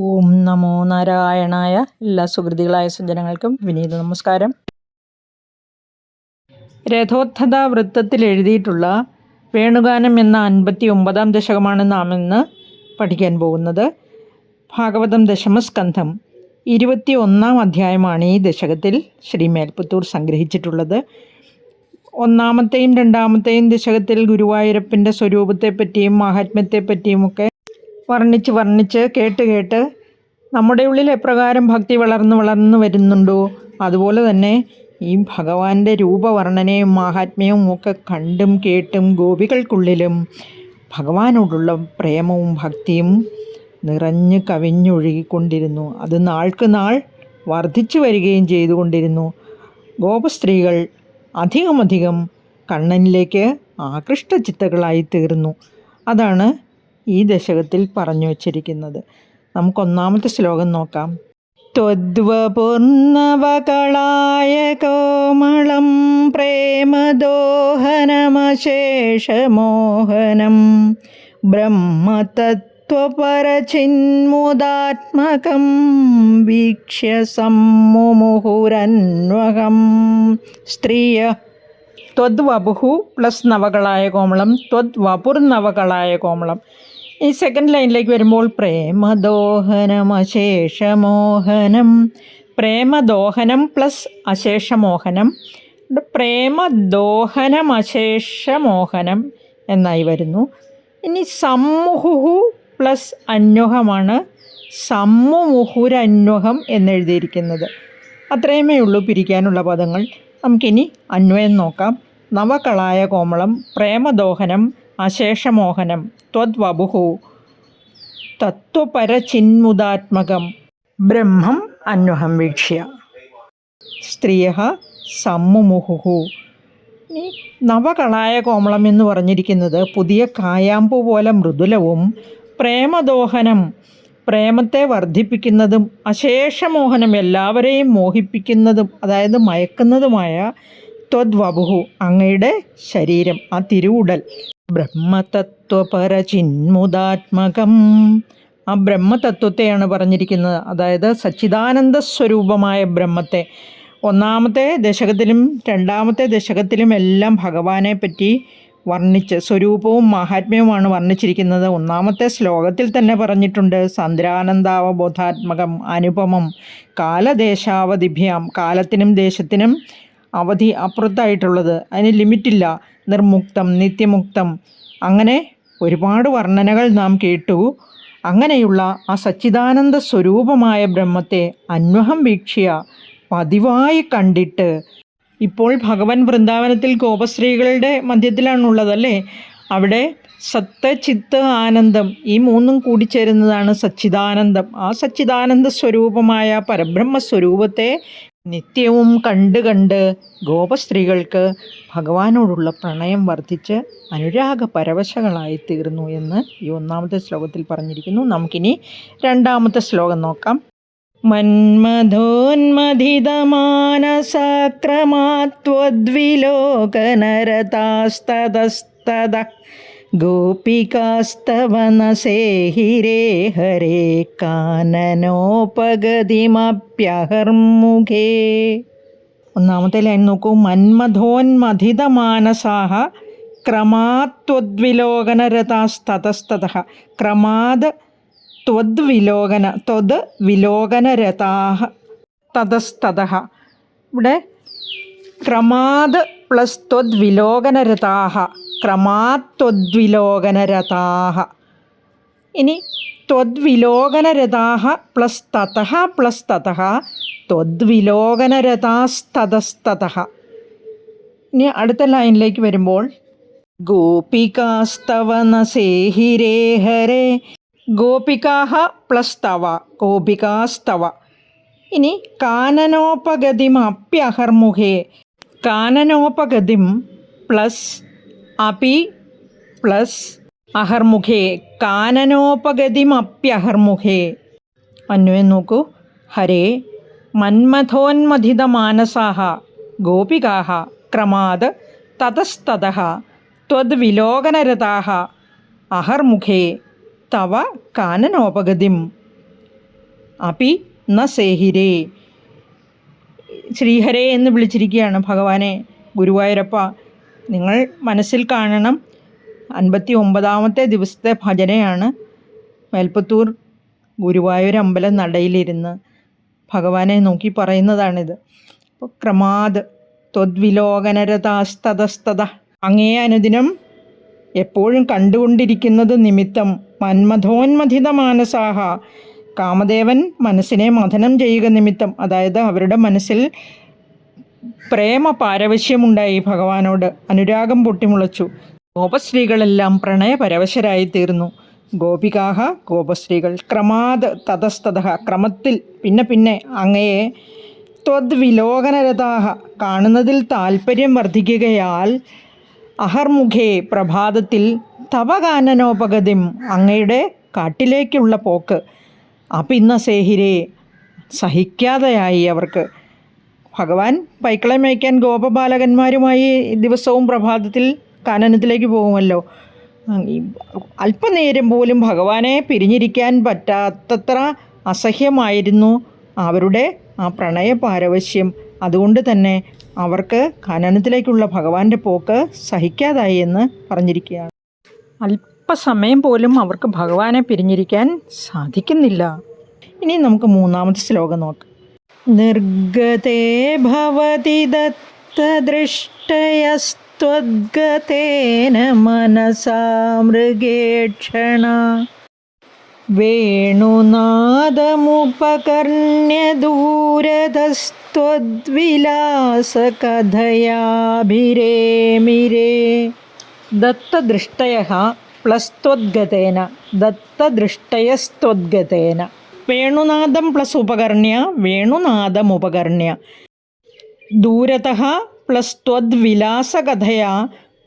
ഓം നമോ നാരായണായ. എല്ലാ സുഹൃതികളായ സജ്ജനങ്ങൾക്കും വിനീത നമസ്കാരം. രഥോത്ഥത വൃത്തത്തിൽ എഴുതിയിട്ടുള്ള വേണുഗാനം എന്ന 59-ാം ദശകമാണ് നാം ഇന്ന് പഠിക്കാൻ പോകുന്നത്. ഭാഗവതം ദശമസ്കന്ധം 21-ാം അധ്യായമാണ് ഈ ദശകത്തിൽ ശ്രീ മേൽപ്പത്തൂർ സംഗ്രഹിച്ചിട്ടുള്ളത്. 1-ാമത്തെയും 2-ാമത്തെയും ദശകത്തിൽ ഗുരുവായൂരപ്പൻ്റെ സ്വരൂപത്തെപ്പറ്റിയും മാഹാത്മ്യത്തെപ്പറ്റിയുമൊക്കെ വർണ്ണിച്ച് കേട്ട് നമ്മുടെ ഉള്ളിൽ എപ്രകാരം ഭക്തി വളർന്നു വരുന്നുണ്ടോ അതുപോലെ തന്നെ ഈ ഭഗവാന്റെ രൂപവർണ്ണനയും മാഹാത്മ്യവും ഒക്കെ കണ്ടും കേട്ടും ഗോപികൾക്കുള്ളിലും ഭഗവാനോടുള്ള പ്രേമവും ഭക്തിയും നിറഞ്ഞു കവിഞ്ഞൊഴുകിക്കൊണ്ടിരുന്നു. അത് നാൾക്ക് നാൾ വർദ്ധിച്ചു വരികയും ചെയ്തുകൊണ്ടിരുന്നു. ഗോപസ്ത്രീകൾ അധികം കണ്ണനിലേക്ക് ആകൃഷ്ടചിത്തകളായി തീർന്നു. അതാണ് ഈ ദശകത്തിൽ പറഞ്ഞു വച്ചിരിക്കുന്നത്. നമുക്ക് 1-ാമത്തെ ശ്ലോകം നോക്കാം. ത്വദ്വപുർണവകളായ കോമളം പ്രേമദോഹനമശേഷമോഹനം ബ്രഹ്മതത്വപരചിന്മുദാത്മകം വീക്ഷ്യ സമ്മുമുഹുരന്വഹം. സ്ത്രീയ ത്വദ്വപുഹു പ്ലസ് നവകളായ കോമളം, ത്വദ്വപുർനവകളായ കോമളം. ഈ സെക്കൻഡ് ലൈനിലേക്ക് വരുമ്പോൾ പ്രേമദോഹനം അശേഷമോഹനം, പ്രേമദോഹനം പ്ലസ് അശേഷമോഹനം, പ്രേമദോഹനം അശേഷമോഹനം എന്നായി വരുന്നു. ഇനി സമ്മുഹു പ്ലസ് അന്വഹമാണ് സമ്മുമുഹുരന്വഹം എന്നെഴുതിയിരിക്കുന്നത്. അത്രയുമേ ഉള്ളൂ പിരിക്കാനുള്ള പദങ്ങൾ. നമുക്കിനി അന്വയം നോക്കാം. നവകളായ കോമളം പ്രേമദോഹനം അശേഷമോഹനം ത്വദ്വപുഹു തത്വപരചിന്മുദാത്മകം ബ്രഹ്മം അന്വഹം വീക്ഷ്യ. സ്ത്രീയഃ സമ്മുമുഹുഹു. ഈ നവകളായ കോമളം എന്ന് പറഞ്ഞിരിക്കുന്നത് പുതിയ കായാമ്പു പോലെ മൃദുലവും, പ്രേമദോഹനം പ്രേമത്തെ വർദ്ധിപ്പിക്കുന്നതും, അശേഷമോഹനം എല്ലാവരെയും മോഹിപ്പിക്കുന്നതും അതായത് മയക്കുന്നതുമായ ത്വദ്വപുഹു അങ്ങയുടെ ശരീരം, ആ തിരുവുടൽ, ബ്രഹ്മതത്വപരചിന്മുദാത്മകം ആ ബ്രഹ്മതത്വത്തെയാണ് പറഞ്ഞിരിക്കുന്നത്. അതായത് സച്ചിദാനന്ദ സ്വരൂപമായ ബ്രഹ്മത്തെ. 1-ാമത്തെ ദശകത്തിലും 2-ാമത്തെ ദശകത്തിലും എല്ലാം ഭഗവാനെ പറ്റി വർണ്ണിച്ച് സ്വരൂപവും മാഹാത്മ്യവുമാണ് വർണ്ണിച്ചിരിക്കുന്നത്. 1-ാമത്തെ ശ്ലോകത്തിൽ തന്നെ പറഞ്ഞിട്ടുണ്ട്, സാന്ദ്രാനന്ദാവബോധാത്മകം അനുപമം കാലദേശാവധിഭ്യാം. കാലത്തിനും ദേശത്തിനും അവധി അപ്പുറത്തായിട്ടുള്ളത്, അതിന് ലിമിറ്റില്ല, നിർമുക്തം നിത്യമുക്തം, അങ്ങനെ ഒരുപാട് വർണ്ണനകൾ നാം കേട്ടു. അങ്ങനെയുള്ള ആ സച്ചിദാനന്ദ സ്വരൂപമായ ബ്രഹ്മത്തെ അന്വഹം വീക്ഷ്യ പതിവായി കണ്ടിട്ട്. ഇപ്പോൾ ഭഗവാൻ വൃന്ദാവനത്തിൽ ഗോപസ്ത്രീകളുടെ മധ്യത്തിലാണുള്ളതല്ലേ. അവിടെ സത്ത് ചിത്ത് ആനന്ദം ഈ മൂന്നും കൂടിച്ചേരുന്നതാണ് സച്ചിദാനന്ദം. ആ സച്ചിദാനന്ദ സ്വരൂപമായ പരബ്രഹ്മസ്വരൂപത്തെ നിത്യവും കണ്ട് ഗോപസ്ത്രീകൾക്ക് ഭഗവാനോടുള്ള പ്രണയം വർദ്ധിച്ച് അനുരാഗപരവശകളായി തീർന്നു എന്ന് ഈ 1-ാമത്തെ ശ്ലോകത്തിൽ പറഞ്ഞിരിക്കുന്നു. നമുക്കിനി 2-ാമത്തെ ശ്ലോകം നോക്കാം. മന്മഥോന്മഥിതമാനസക്രമാത്വദ്വിലോകനരതാസ്തതസ്തദ ഗോപികാസ്തവനസേഹിരേ ഹരേ കാനനോപഗതിമപ്യഹർമുഖേ. 1-ാമത്തെ ലൈൻ നോക്കൂ. മന്മഥോന്മഥിതമാനസാഹ ക്രമാത്വദ്വിലോകനരതാസ്തതസ്തതഃ. ക്രമാത് ത്വദ്വിലോകനരതാഹ തതസ്തതഃ. ഇവിടെ ക്രമാത് പ്ലസ് ത്വദ്വിലോകനരതാഹ, ക്രമാത്വദ്വിലോകനരതാഹ. ഇനി ത്വദ്വിലോകനരതാഹ പ്ലസ് തതഃ പ്ലസ് തതഃ ത്വദ്വിലോകനരതാസ്തതസ്തതഃ. ഇനി അടുത്ത ലൈനിലേക്ക് വരുമ്പോൾ ഗോപികാസ്തവനസേഹിരേ ഹരേ. ഗോപികാഹ പ്ലസ് തവ, ഗോപികാസ്തവ. ഇനി കാനനോപഗതിം അപ്യഹർമുഖേ. കാനനോപഗതിം പ്ലസ് അപി പ്ലസ് അഹർമുഖേ, കാനനോപഗതിം അപ്യഹർമുഖേ. അന്വയം നോക്കൂ. ഹരേ മന്മഥോന്മഥിതമാനസാഹ ഗോപികാഹ ക്രമാത് തതസ്തതഃ ത്വദ്വിലോകനരതാഹ അഹർമുഖേ തവ കാനനോപഗതിം. അപി ന സേഹിരേ. ശ്രീഹരേ എന്ന് വിളിച്ചിരിക്കുകയാണ് ഭഗവാനെ. ഗുരുവായൂരപ്പ, നിങ്ങൾ മനസ്സിൽ കാണണം. 59ാമത്തെ ദിവസത്തെ ഭജനയാണ്. മേൽപ്പത്തൂർ ഗുരുവായൂർ അമ്പലം നടയിലിരുന്ന് ഭഗവാനെ നോക്കി പറയുന്നതാണിത്. അപ്പോൾ ക്രമാത് ത്വദ്വിലോകനരതാസ്തതസ്തത, അങ്ങേ അനുദിനം എപ്പോഴും കണ്ടുകൊണ്ടിരിക്കുന്നത് നിമിത്തം മന്മഥോന്മഥിത മാനസാഹ, കാമദേവൻ മനസ്സിനെ മഥനം ചെയ്യുക നിമിത്തം, അതായത് അവരുടെ മനസ്സിൽ പ്രേമ പാരവശ്യമുണ്ടായി ഭഗവാനോട്, അനുരാഗം പൊട്ടിമുളച്ചു. ഗോപസ്ത്രീകളെല്ലാം പ്രണയപരവശരായി തീർന്നു. ഗോപികാഹ, ഗോപസ്ത്രീകൾ, ക്രമാത് തതസ്തത, ക്രമത്തിൽ പിന്നെ അങ്ങയെ, ത്വദ്വിലോകനരതാഹ, കാണുന്നതിൽ താൽപ്പര്യം വർദ്ധിക്കുകയാൽ, അഹർമുഖേ, പ്രഭാതത്തിൽ, തവ കാനനോപഗതിം, അങ്ങയുടെ കാട്ടിലേക്കുള്ള പോക്ക്, അപിന്ന സേഹിരേ, സഹിക്കാതെയായി അവർക്ക്. ഭഗവാൻ പൈക്കളെ മേയ്ക്കാൻ ഗോപബാലകന്മാരുമായി ദിവസവും പ്രഭാതത്തിൽ കാനനത്തിലേക്ക് പോകുമല്ലോ. അല്പനേരം പോലും ഭഗവാനെ പിരിഞ്ഞിരിക്കാൻ പറ്റാത്തത്ര അസഹ്യമായിരുന്നു അവരുടെ ആ പ്രണയ പാരവശ്യം. അതുകൊണ്ട് തന്നെ അവർക്ക് കാനനത്തിലേക്കുള്ള ഭഗവാന്റെ പോക്ക് സഹിക്കാതായി എന്ന് പറഞ്ഞിരിക്കുകയാണ്. അല്പസമയം പോലും അവർക്ക് ഭഗവാനെ പിരിഞ്ഞിരിക്കാൻ സാധിക്കുന്നില്ല. ഇനി നമുക്ക് 3ാമത്തെ ശ്ലോകം നോക്കാം. നിർഗതേ ഭവതി ദത്തദൃഷ്ടയസ്ത്വദ്ഗതേന മനസാ മൃഗേക്ഷണ, വേണുനാദമുപകർണ്യ ദൂരതസ്ത്വദ്വിലാസകഥയാഭിരേമിരേ. ദത്തദൃഷ്ടയഃ പ്ലസ് ത്വദ്ഗതേന, ദത്തദൃഷ്ടയസ്ത്വദ്ഗതേന. വേണുനാദം പ്ലസ് ഉപകർണ്യ, വേണുനാദമുപകർണ്യ. ദൂരതഃ പ്ലസ് ത്വദ്വിലാസകഥയാ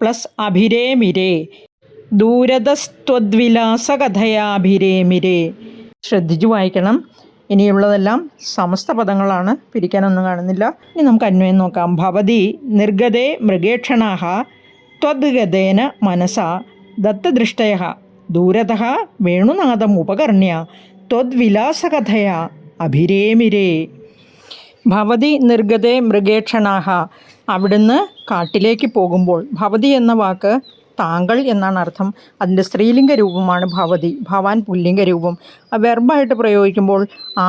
പ്ലസ് അഭിരേമിരേ, ദൂരതസ്ത്വദ്വിലാസകഥയാഭിരേമിരേ. ശ്രദ്ധിച്ചു വായിക്കണം. ഇനിയുള്ളതെല്ലാം സമസ്ത പദങ്ങളാണ്, പിരിക്കാനൊന്നും കാണുന്നില്ല. ഇനി നമുക്ക് അന്വയം നോക്കാം. ഭവതി നിർഗതേ മൃഗേക്ഷണാഃ ത്വദ്ഗതേന മനസാ ദത്തദൃഷ്ടയഃ ദൂരതഃ വേണുനാദം ഉപകർണ്യ ത്വദ്വിലാസകഥയാ അഭിരേമിരേ. ഭവതി നിർഗതേ മൃഗേക്ഷണാഃ, അവിടുന്ന് കാട്ടിലേക്ക് പോകുമ്പോൾ. ഭവതി എന്ന വാക്ക് താങ്കൾ എന്നാണ് അർത്ഥം. അതിൻ്റെ സ്ത്രീലിംഗ രൂപമാണ് ഭവതി, ഭവാൻ പുല്ലിംഗ രൂപം. വെർബായിട്ട് പ്രയോഗിക്കുമ്പോൾ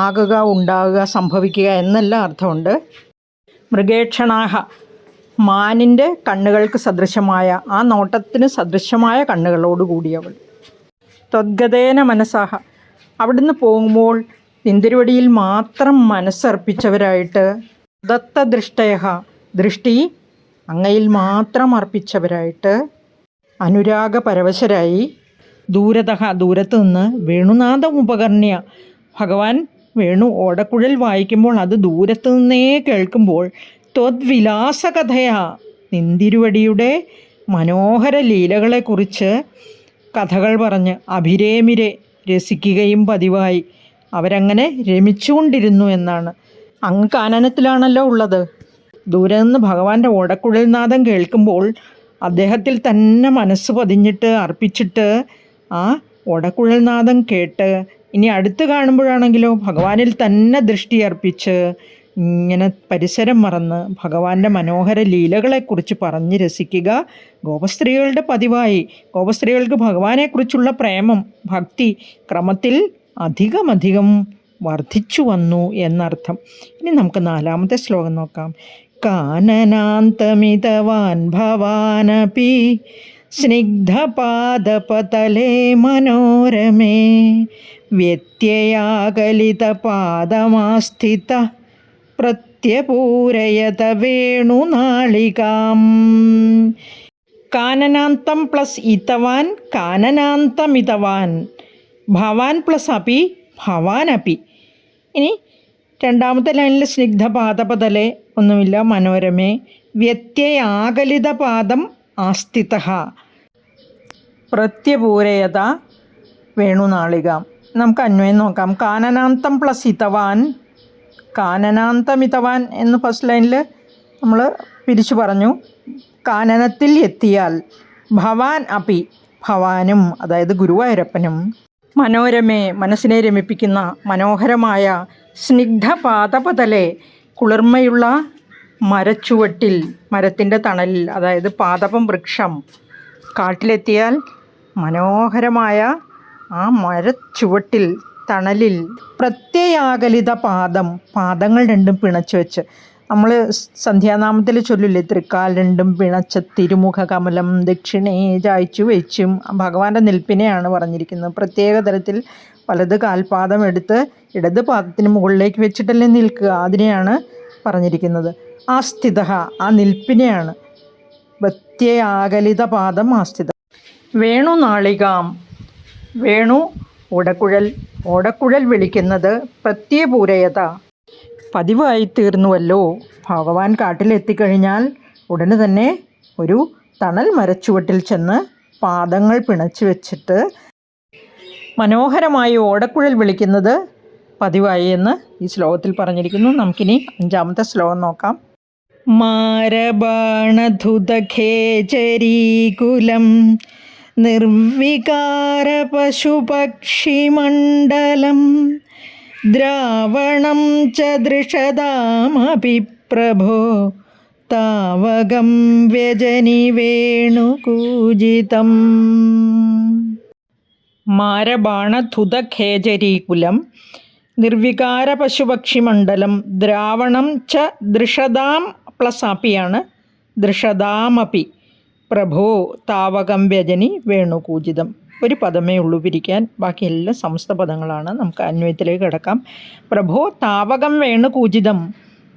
ആകുക, ഉണ്ടാകുക, സംഭവിക്കുക എന്നെല്ലാം അർത്ഥമുണ്ട്. മൃഗേക്ഷണാഹ, മാനിൻ്റെ കണ്ണുകൾക്ക് സദൃശമായ, ആ നോട്ടത്തിന് സദൃശമായ കണ്ണുകളോടുകൂടിയവൾ. ത്വദ്ഗതേന മനസാഹ, അവിടുന്ന് പോകുമ്പോൾ നിന്തിരുവടിയിൽ മാത്രം മനസ്സർപ്പിച്ചവരായിട്ട്. ദത്തദൃഷ്ടയ, ദൃഷ്ടി അങ്ങയിൽ മാത്രം അർപ്പിച്ചവരായിട്ട്. അനുരാഗപരവശരായി. ദൂരതഃ, ദൂരത്ത് നിന്ന്. വേണുനാദം ഉപകർണ്യ, ഭഗവാൻ വേണു ഓടക്കുഴൽ വായിക്കുമ്പോൾ അത് ദൂരത്ത് നിന്നേ കേൾക്കുമ്പോൾ. ത്വദ്വിലാസകഥയ, നിന്തിരുവടിയുടെ മനോഹര ലീലകളെക്കുറിച്ച് കഥകൾ പറഞ്ഞ് അഭിരേമിരെ, രസിക്കുകയും പതിവായി. അവരങ്ങനെ രമിച്ചുകൊണ്ടിരുന്നു എന്നാണ്. അങ്ങ് കാനനത്തിലാണല്ലോ ഉള്ളത്. ദൂരെ നിന്ന് ഭഗവാന്റെ ഓടക്കുഴൽ നാദം കേൾക്കുമ്പോൾ അദ്ദേഹത്തിൽ തന്നെ മനസ്സ് പതിഞ്ഞിട്ട് അർപ്പിച്ചിട്ട് ആ ഓടക്കുഴൽ നാദം കേട്ട്, ഇനി അടുത്ത് കാണുമ്പോഴാണെങ്കിലോ ഭഗവാനിൽ തന്നെ ദൃഷ്ടി അർപ്പിച്ച് ഇങ്ങനെ പരിസരം മറന്ന് ഭഗവാന്റെ മനോഹര ലീലകളെക്കുറിച്ച് പറഞ്ഞ് രസിക്കുക ഗോപസ്ത്രീകളുടെ പതിവായി. ഗോപസ്ത്രീകൾക്ക് ഭഗവാനെക്കുറിച്ചുള്ള പ്രേമം, ഭക്തി ക്രമത്തിൽ അധികം വർദ്ധിച്ചു വന്നു എന്നർത്ഥം. ഇനി നമുക്ക് 4ാമത്തെ ശ്ലോകം നോക്കാം. കാനനാന്തമിതവാൻ ഭവാനപി സ്നിഗ്ധപാദപതലേ മനോരമേ വ്യത്യയാകലിതപാദമാസ്ഥിത പ്രത്യപൂരയത വേണുനാളികാം. കാനനാന്തം പ്ലസ് ഇതവാൻ, കാനനാന്തമിതവാൻ. ഭവാൻ പ്ലസ് അപി, ഭവാനപി. ഇനി 2ാമത്തെ ലൈനിൽ സ്നിഗ്ധപാദപതലേ ഒന്നുമില്ല, മനോരമേ. വ്യത്യയാകലിതപാദം ആസ്ഥിത പ്രത്യപൂരയത വേണുനാളികാം. നമുക്ക് അന്വയം നോക്കാം. കാനനാന്തം പ്ലസ് ഇതവാൻ, കാനനാന്തമിതവാൻ എന്ന് ഫസ്റ്റ് ലൈനിൽ നമ്മൾ പിരിച്ചു പറഞ്ഞു. കാനനത്തിൽ എത്തിയാൽ. ഭവാൻ അപി, ഭവാനും അതായത് ഗുരുവായൂരപ്പനും. മനോരമേ, മനസ്സിനെ രമിപ്പിക്കുന്ന മനോഹരമായ സ്നിഗ്ധപാദപതലെ, കുളിർമയുള്ള മരച്ചുവട്ടിൽ, മരത്തിൻ്റെ തണലിൽ, അതായത് പാദപം വൃക്ഷം, കാട്ടിലെത്തിയാൽ മനോഹരമായ ആ മരച്ചുവട്ടിൽ, തണലിൽ, പ്രത്യയാകലിത പാദം, പാദങ്ങൾ രണ്ടും പിണച്ചു വെച്ച്, നമ്മൾ സന്ധ്യാനാമത്തിൽ ചൊല്ലില്ലേ, തൃക്കാൽ രണ്ടും പിണച്ച തിരുമുഖ കമലം ദക്ഷിണേ ചായ്ച്ചു വെച്ചും, ഭഗവാന്റെ നിൽപ്പിനെയാണ് പറഞ്ഞിരിക്കുന്നത്. പ്രത്യേക തരത്തിൽ വലത് കാൽപാദം എടുത്ത് ഇടത് പാദത്തിന് മുകളിലേക്ക് വെച്ചിട്ടല്ലേ നിൽക്കുക, അതിനെയാണ് പറഞ്ഞിരിക്കുന്നത്. ആസ്ഥിത, ആ നിൽപ്പിനെയാണ്. പ്രത്യയാകലിത പാദം ആസ്ഥിത. വേണു നാളികാം, വേണു ഓടക്കുഴൽ, ഓടക്കുഴൽ വിളിക്കുന്നത് പ്രത്യപൂരയത, പതിവായി തീർന്നുവല്ലോ. ഭഗവാൻ കാട്ടിലെത്തിക്കഴിഞ്ഞാൽ ഉടനെ തന്നെ ഒരു തണൽ മരച്ചുവട്ടിൽ ചെന്ന് പാദങ്ങൾ പിണച്ചു വെച്ചിട്ട് മനോഹരമായി ഓടക്കുഴൽ വിളിക്കുന്നത് പതിവായി എന്ന് ഈ ശ്ലോകത്തിൽ പറഞ്ഞിരിക്കുന്നു. നമുക്കിനി 5-ാമത്തെ ശ്ലോകം നോക്കാം. മാരബാണധുതഖേചരീകുലം നിർവികാര പശുപക്ഷിമണ്ഡലം ദ്രാവണം ച ദൃഷതാമപി പ്രഭോ താവകം വ്യജനി വേണുകൂജിതം. മാരബാണധുതഖേചരീകുലം നിർവികാര പശുപക്ഷിമണ്ഡലം ദ്രാവണം ച ദൃഷതാം പ്ലസ് ആപ്പിയാണ്, ദൃഷതാമപി പ്രഭോ താവകം വ്യജനി വേണുകൂജിതം. ഒരു പദമേ ഉള്ളൂ പിരിക്കാൻ, ബാക്കിയെല്ലാം സമസ്ത പദങ്ങളാണ്. നമുക്ക് അന്വയത്തിലേക്ക് കിടക്കാം. പ്രഭോ താവകം വേണുകൂജിതം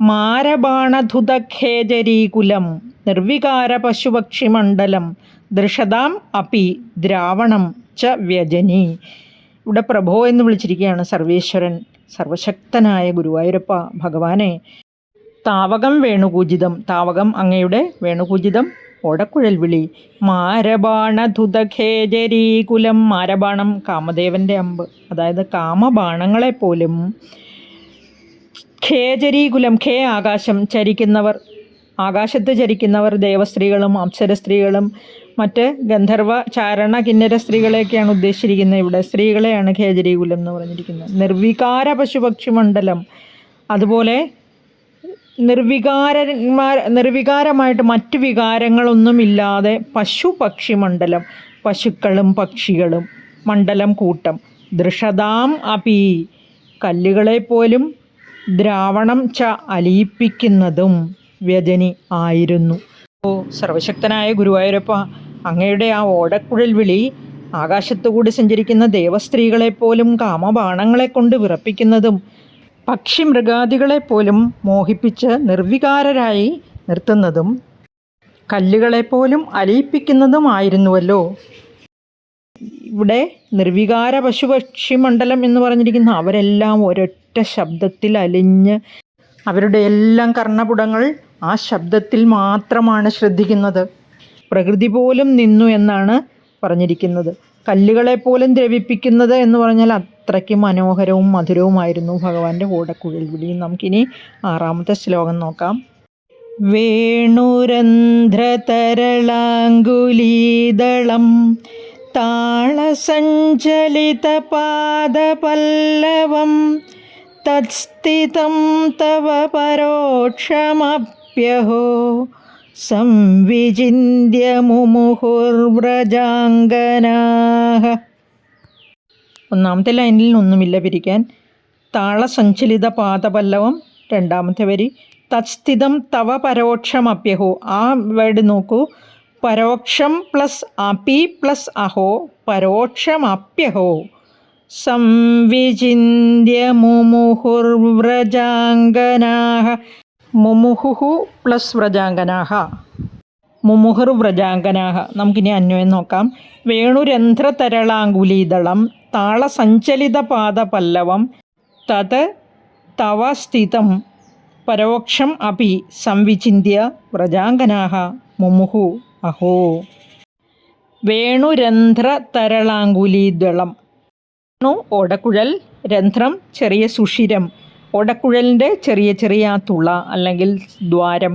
മാരബാണധുതഖേചരീകുലം നിർവികാര പശുപക്ഷിമണ്ഡലം ദൃഷതാം അപി ദ്രാവണം ച വ്യജനി. ഇവിടെ പ്രഭോ എന്ന് വിളിച്ചിരിക്കുകയാണ് സർവേശ്വരൻ, സർവശക്തനായ ഗുരുവായൂരപ്പ ഭഗവാനെ. താവകം വേണുകൂജിതം, താവകം അങ്ങയുടെ വേണുകൂജിതം ഓടക്കുഴൽ വിളി. മാരബാണധുതഖേചരീകുലം, മാരബാണം കാമദേവൻ്റെ അമ്പ്, അതായത് കാമബാണങ്ങളെപ്പോലും. ഖേചരീകുലം, ഖേ ആകാശം, ചരിക്കുന്നവർ, ആകാശത്ത് ചരിക്കുന്നവർ ദേവസ്ത്രീകളും അപ്സരസ്ത്രീകളും മറ്റ് ഗന്ധർവ ചാരണ കിന്നര സ്ത്രീകളെയൊക്കെയാണ് ഉദ്ദേശിച്ചിരിക്കുന്നത്. ഇവിടെ സ്ത്രീകളെയാണ് ഖേചരീകുലം എന്ന് പറഞ്ഞിരിക്കുന്നത്. നിർവികാര പശുപക്ഷിമണ്ഡലം, അതുപോലെ നിർവികാരമായിട്ട് മറ്റു വികാരങ്ങളൊന്നുമില്ലാതെ പശുപക്ഷിമണ്ഡലം, പശുക്കളും പക്ഷികളും, മണ്ഡലം കൂട്ടം. ദൃഷതാം അപി, കല്ലുകളെപ്പോലും ദ്രാവണം ച അലിയിപ്പിക്കുന്നതും വ്യജനി ആയിരുന്നു. ഓ സർവശക്തനായ ഗുരുവായൂരപ്പ, അങ്ങയുടെ ആ ഓടക്കുഴൽ വിളി ആകാശത്തുകൂടി സഞ്ചരിക്കുന്ന ദേവസ്ത്രീകളെപ്പോലും കാമബാണങ്ങളെ കൊണ്ട് വിറപ്പിക്കുന്നതും പക്ഷി മൃഗാദികളെപ്പോലും മോഹിപ്പിച്ച് നിർവികാരരായി നിർത്തുന്നതും കല്ലുകളെപ്പോലും അലിയിപ്പിക്കുന്നതുമായിരുന്നുവല്ലോ. ഇവിടെ നിർവികാര പശുപക്ഷി മണ്ഡലം എന്ന് പറഞ്ഞിരിക്കുന്ന അവരെല്ലാം ഒരൊറ്റ ശബ്ദത്തിൽ അലിഞ്ഞ് അവരുടെ എല്ലാം കർണപുടങ്ങൾ ആ ശബ്ദത്തിൽ മാത്രമാണ് ശ്രദ്ധിക്കുന്നത്. പ്രകൃതി പോലും നിന്നു എന്നാണ് പറഞ്ഞിരിക്കുന്നത്. കല്ലുകളെപ്പോലും ദ്രവിപ്പിക്കുന്നത് എന്ന് പറഞ്ഞാൽ അത്രയ്ക്ക് മനോഹരവും മധുരവുമായിരുന്നു ഭഗവാന്റെ ഓടക്കുഴൽ വിളി. നമുക്കിനി 6-ാമത്തെ ശ്ലോകം നോക്കാം. വേണുരന്ധ്രതരളാങ്കുലീദളം താളസഞ്ചലിതപാദപല്ലവം തത്സ്ഥിതം തവ പരോക്ഷമപ്യഹോ സംവിചിന്യ മുമുഹുർവ്രജാംഗനാഃ. 1-ാമത്തെ ലൈനിൽ ഒന്നുമില്ല പിരിക്കാൻ. താളസഞ്ചലിത പാദപല്ലവം 2-ാമത്തെ വരി. തത്സ്ഥിതം തവ പരോക്ഷമപ്യഹോ, ആ വേർഡ് നോക്കൂ, പരോക്ഷം പ്ലസ് അപി പ്ലസ് അഹോ, പരോക്ഷമപ്യഹോ. സംവിചിന്യ മുമുഹുർവ്രജാംഗനാഃ, മുമുഹുഹു പ്ലസ് വ്രജാംഗനാഃ, മുമുഹുർവ്രജാംഗനാഃ. നമുക്കിനി അന്വയം നോക്കാം. വേണുരന്ധ്രതരളാങ്കുലീദളം താളസഞ്ചലിതപാദപല്ലവം തത് തവ സ്ഥിതം പരോക്ഷം അപി സംവിചിന്യ വ്രജാംഗനാഃ മുമുഹു അഹോ. വേണുരന്ധ്രതരളാങ്കുലീദളം, വേണു ഓടക്കുഴൽ, രന്ധ്രം ചെറിയ സുഷിരം, ഓടക്കുഴലിൻ്റെ ചെറിയ ചെറിയ തുള അല്ലെങ്കിൽ ദ്വാരം.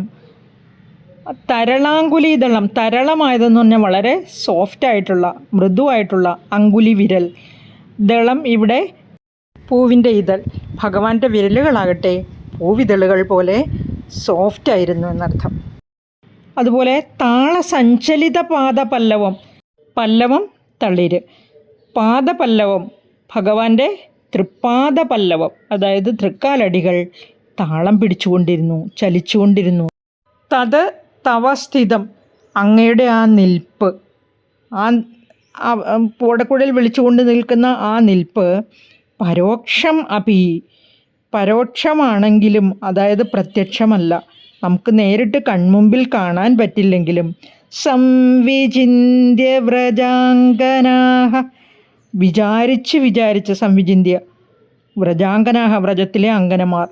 തരളാങ്കുലീദളം, തരളമായതെന്ന് പറഞ്ഞാൽ വളരെ സോഫ്റ്റായിട്ടുള്ള മൃദുവായിട്ടുള്ള അങ്കുലി വിരൽ. ദളം ഇവിടെ പൂവിൻ്റെ ഇതൾ. ഭഗവാന്റെ വിരലുകളാകട്ടെ പൂവിതളുകൾ പോലെ സോഫ്റ്റ് ആയിരുന്നു എന്നർത്ഥം. അതുപോലെ താളസഞ്ചലിത പാദപല്ലവം, പല്ലവം തളിര്, പാദപല്ലവം ഭഗവാന്റെ തൃപ്പാദ പല്ലവം, അതായത് തൃക്കാലടികൾ താളം പിടിച്ചുകൊണ്ടിരുന്നു, ചലിച്ചുകൊണ്ടിരുന്നു. തത് തവ സ്ഥിതം, അങ്ങയുടെ ആ നിൽപ്പ്, ആ ഓടക്കുഴൽ വിളിച്ചുകൊണ്ട് നിൽക്കുന്ന ആ നിൽപ്പ്, പരോക്ഷം അപി, പരോക്ഷമാണെങ്കിലും, അതായത് പ്രത്യക്ഷമല്ല, നമുക്ക് നേരിട്ട് കൺമുമ്പിൽ കാണാൻ പറ്റില്ലെങ്കിലും, സംവിചിന്യ വ്രജാംഗനാഹ, വിചാരിച്ച് സംവിചിന്യ വ്രജാംഗനാഹ, വ്രജത്തിലെ അങ്കനമാർ,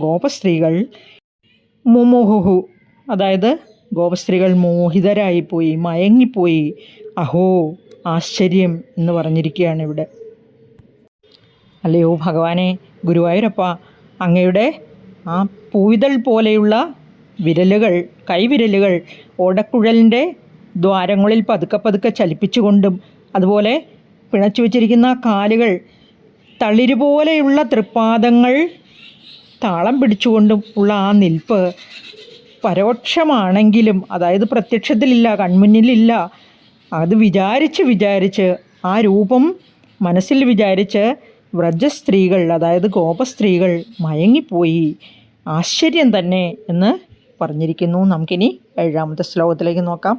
ഗോപസ്ത്രീകൾ, മുമുഹുഹു, അതായത് ഗോപസ്ത്രീകൾ മോഹിതരായിപ്പോയി, മയങ്ങിപ്പോയി. അഹോ ആശ്ചര്യം എന്ന് പറഞ്ഞിരിക്കുകയാണ് ഇവിടെ. അല്ലയോ ഭഗവാനെ, ഗുരുവായൂരപ്പ, അങ്ങയുടെ ആ പൂവിതൾ പോലെയുള്ള വിരലുകൾ, കൈവിരലുകൾ ഓടക്കുഴലിൻ്റെ ദ്വാരങ്ങളിൽ പതുക്കെ പതുക്കെ ചലിപ്പിച്ചുകൊണ്ടും, അതുപോലെ പിണച്ചു വച്ചിരിക്കുന്ന കാലുകൾ, തളിര് പോലെയുള്ള തൃപ്പാദങ്ങൾ താളം പിടിച്ചുകൊണ്ടും ഉള്ള ആ നിൽപ്പ് പരോക്ഷമാണെങ്കിലും, അതായത് പ്രത്യക്ഷത്തിലില്ല, കൺമുന്നിലില്ല, അത് വിചാരിച്ച് ആ രൂപം മനസ്സിൽ വിചാരിച്ച് വ്രജസ്ത്രീകൾ, അതായത് ഗോപസ്ത്രീകൾ മയങ്ങിപ്പോയി. ആശ്ചര്യം തന്നെ എന്ന് പറഞ്ഞിരിക്കുന്നു. നമുക്കിനി 7ാമത്തെ ശ്ലോകത്തിലേക്ക് നോക്കാം.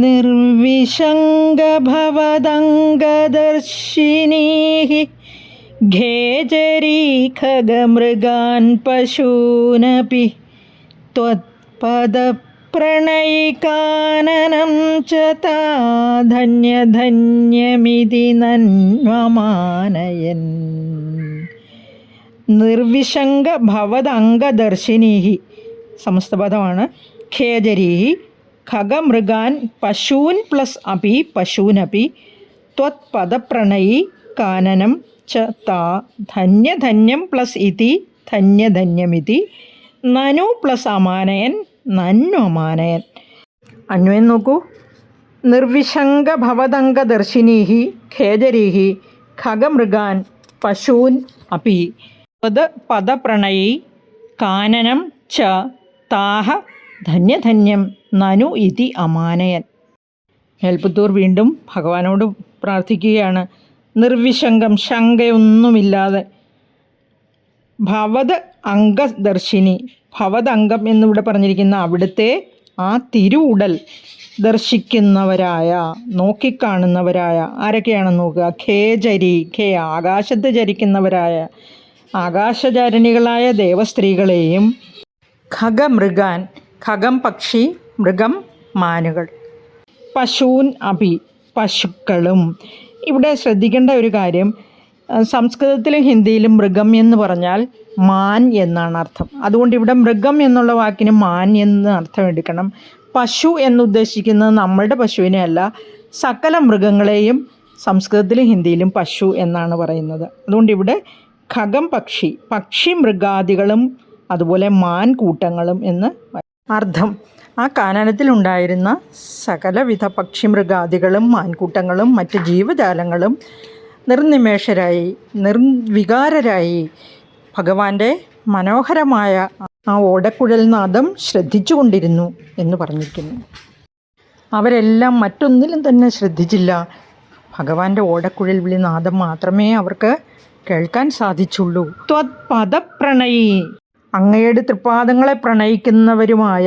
നിർവിശങ്കഭവദംഗദർശിനീഃ ഖേജരീ ഖഗമൃഗാൻ പശൂനപി ത്വത്പദപ്രണയികാനനം ച താ ധന്യധന്യമിതി നന്വമാനയൻ. നിർവിശങ്ക ഭവദംഗദർശിനീഃ സമസ്തപദമാണ്. ഖേജരീഃ ഖഗമൃഗാൻ പശൂൻ പ്ലസ് അപി പശൂനപി ത്വത്പദപ്രണയി കാനനം ച താ ധന്യധന്യം പ്ലസ് ഇതി ധന്യധന്യമിതി നനു പ്ലസ് അമാനയൻ നന്വമാനയൻ. അന്വയം നോക്കൂ. നിർവിശങ്ക ഭവദംഗദർശിനീഃ ഖേജരീഃ ഖഗമൃഗാൻ പശൂൻ അപി പദപ്രണയി കാനനം ച താഹ ധന്യധന്യം നനു ഇതി അമാനയൻ. മേൽപ്പത്തൂർ വീണ്ടും ഭഗവാനോട് പ്രാർത്ഥിക്കുകയാണ്. നിർവിശങ്കം, ശങ്കയൊന്നുമില്ലാതെ, ഭവത് അംഗദർശിനി, ഭവത് അംഗം എന്നിവിടെ പറഞ്ഞിരിക്കുന്ന അവിടുത്തെ ആ തിരുവുടൽ ദർശിക്കുന്നവരായ, നോക്കിക്കാണുന്നവരായ, ആരൊക്കെയാണെന്ന് നോക്കുക. ഖേജരി, ഖേ ആകാശത്ത് ചരിക്കുന്നവരായ, ആകാശചാരിണികളായ ദേവസ്ത്രീകളെയും, ഖഗമൃഗാൻ, ഖഗം പക്ഷി, മൃഗം മാനുകൾ, പശൂൻ അപി പശുക്കളും. ഇവിടെ ശ്രദ്ധിക്കേണ്ട ഒരു കാര്യം, സംസ്കൃതത്തിലും ഹിന്ദിയിലും മൃഗം എന്ന് പറഞ്ഞാൽ മാൻ എന്നാണ് അർത്ഥം. അതുകൊണ്ട് ഇവിടെ മൃഗം എന്നുള്ള വാക്കിന് മാൻ എന്ന് അർത്ഥം എടുക്കണം. പശു എന്നുദ്ദേശിക്കുന്നത് നമ്മളുടെ പശുവിനെ അല്ല, സകല മൃഗങ്ങളെയും സംസ്കൃതത്തിലും ഹിന്ദിയിലും പശു എന്നാണ് പറയുന്നത്. അതുകൊണ്ട് ഇവിടെ ഖഗം പക്ഷി, പക്ഷി മൃഗാദികളും അതുപോലെ മാൻ കൂട്ടങ്ങളും എന്ന് അർത്ഥം. ആ കാനനത്തിലുണ്ടായിരുന്ന സകലവിധ പക്ഷിമൃഗാദികളും മാൻകൂട്ടങ്ങളും മറ്റ് ജീവജാലങ്ങളും നിർനിമേഷരായി, നിർവികാരരായി ഭഗവാന്റെ മനോഹരമായ ആ ഓടക്കുഴൽ നാദം ശ്രദ്ധിച്ചു കൊണ്ടിരുന്നു എന്ന് പറഞ്ഞിരിക്കുന്നു. അവരെല്ലാം മറ്റൊന്നിലും തന്നെ ശ്രദ്ധിച്ചില്ല. ഭഗവാന്റെ ഓടക്കുഴൽ വിളി നാദം മാത്രമേ അവർക്ക് കേൾക്കാൻ സാധിച്ചുള്ളൂ. ത്വത്പദപ്രണയി, അങ്ങയുടെ തൃപ്പാദങ്ങളെ പ്രണയിക്കുന്നവരുമായ,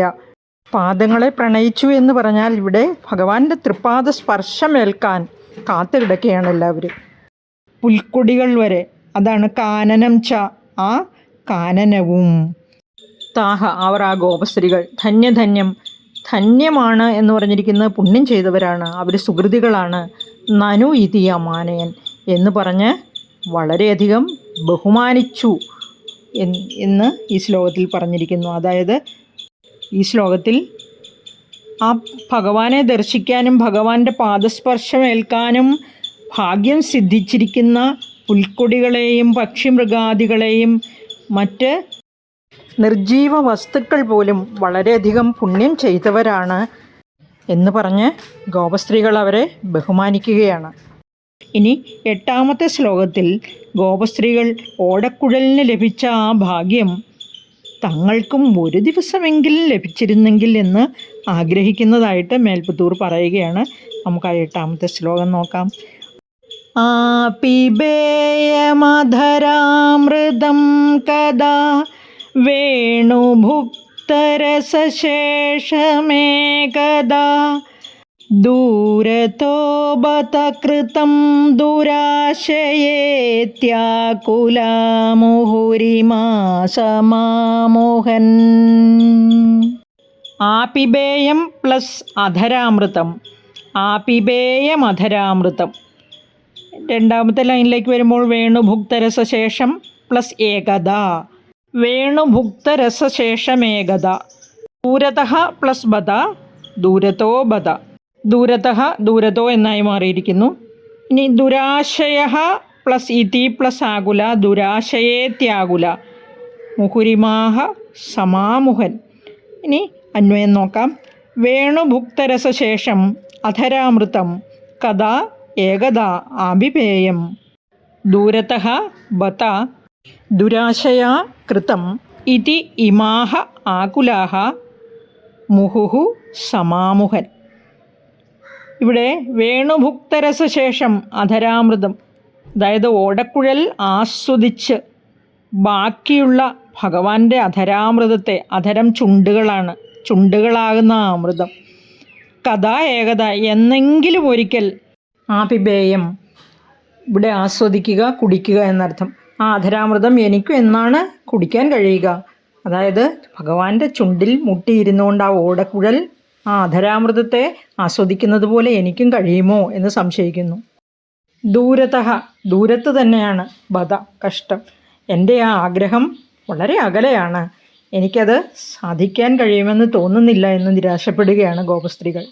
പാദങ്ങളെ പ്രണയിച്ചു എന്ന് പറഞ്ഞാൽ ഇവിടെ ഭഗവാന്റെ തൃപ്പാദ സ്പർശമേൽക്കാൻ കാത്തു കിടക്കുകയാണ് എല്ലാവരും. പുൽക്കൊടികൾ വരെ, അതാണ് കാനനം ച, ആ കാനനവും. താഹ, അവർ ആ ഗോപസ്ത്രീകൾ, ധന്യധന്യം, ധന്യമാണ് എന്ന് പറഞ്ഞിരിക്കുന്നത് പുണ്യം ചെയ്തവരാണ്, അവർ സുഹൃതികളാണ്. നനു ഇതി അമാനയൻ എന്ന് പറഞ്ഞ് വളരെയധികം ബഹുമാനിച്ചു എന്ന് ഈ ശ്ലോകത്തിൽ പറഞ്ഞിരിക്കുന്നു. അതായത് ഈ ശ്ലോകത്തിൽ ആ ഭഗവാനെ ദർശിക്കാനും ഭഗവാന്റെ പാദസ്പർശമേൽക്കാനും ഭാഗ്യം സിദ്ധിച്ചിരിക്കുന്ന പുൽക്കൊടികളെയും പക്ഷിമൃഗാദികളെയും മറ്റ് നിർജീവ വസ്തുക്കൾ പോലും വളരെയധികം പുണ്യം ചെയ്തവരാണ് എന്ന് പറഞ്ഞ് ഗോപസ്ത്രീകൾ അവരെ ബഹുമാനിക്കുകയാണ്. ഇനി 8ാമത്തെ ശ്ലോകത്തിൽ ഗോപസ്ത്രീകൾ ഓടക്കുഴലിന് ലഭിച്ച ആ ഭാഗ്യം തങ്ങൾക്കും ഒരു ദിവസമെങ്കിലും ലഭിച്ചിരുന്നെങ്കിൽ എന്ന് ആഗ്രഹിക്കുന്നതായിട്ട് മേൽപ്പത്തൂർ പറയുകയാണ്. നമുക്ക് ആ 8ാമത്തെ ശ്ലോകം നോക്കാം. പിബേയമധരാമൃതം കദാ വേണുഭുക്തരസശേഷമേകദാ ദൂരതോ ബത കൃതം ദുരാശയേത്യാകുലാമുഹുരിമാസമാമോഹൻ. ആപിബേയം പ്ലസ് അധരാമൃതം, ആപിബേയമധരാമൃതം. 2ാമത്തെ ലൈനിലേക്ക് വരുമ്പോൾ വേണുഭുക്തരസശേഷം പ്ലസ് ഏകത, വേണുഭുക്തരസശേഷമേകത. ദൂരതഃ പ്ലസ് ബത, ദൂരതോ ബത. ദൂരതഃ ദൂരതോ എന്നായി മാറിയിരിക്കുന്നു. ഇനി ദുരാശയ പ്ലസ് ഇതി പ്ലസ് ആകുല, ദുരാശയേത്യാകുല മുഹുരിമാഹ സമാമുഹൻ. ഇനി അന്വയം നോക്കാം. വേണുഭുക്തരസശേഷം അധരാമൃതം കഥാ ഏകദാ ആപിബേയം ദൂരതഃ ബത ദുരാശയാ കൃതം ഇതി ഇമാഹ ആകുലാഹ മുഹുഹു സമാമുഹൻ. ഇവിടെ വേണുഭുക്തരസശേഷം അധരാമൃതം, അതായത് ഓടക്കുഴൽ ആസ്വദിച്ച് ബാക്കിയുള്ള ഭഗവാന്റെ അധരാമൃതത്തെ, അധരം ചുണ്ടുകളാണ്, ചുണ്ടുകളാകുന്ന അമൃതം, കഥാ ഏകത എന്നെങ്കിലും ഒരിക്കൽ, ആപിബേയം ഇവിടെ ആസ്വദിക്കുക, കുടിക്കുക എന്നർത്ഥം. ആ അധരാമൃതം എനിക്കും എന്നാണ് കുടിക്കാൻ കഴിയുക. അതായത് ഭഗവാന്റെ ചുണ്ടിൽ മുട്ടിയിരുന്നുകൊണ്ട് ആ ഓടക്കുഴൽ ആ അധരാമൃതത്തെ ആസ്വദിക്കുന്നത് പോലെ എനിക്കും കഴിയുമോ എന്ന് സംശയിക്കുന്നു. ദൂരതഃ ദൂരത്ത് തന്നെയാണ്, ബത കഷ്ടം, എൻ്റെ ആ ആഗ്രഹം വളരെ അകലെയാണ്, എനിക്കത് സാധിക്കാൻ കഴിയുമെന്ന് തോന്നുന്നില്ല എന്ന് നിരാശപ്പെടുകയാണ് ഗോപസ്ത്രീകൾ.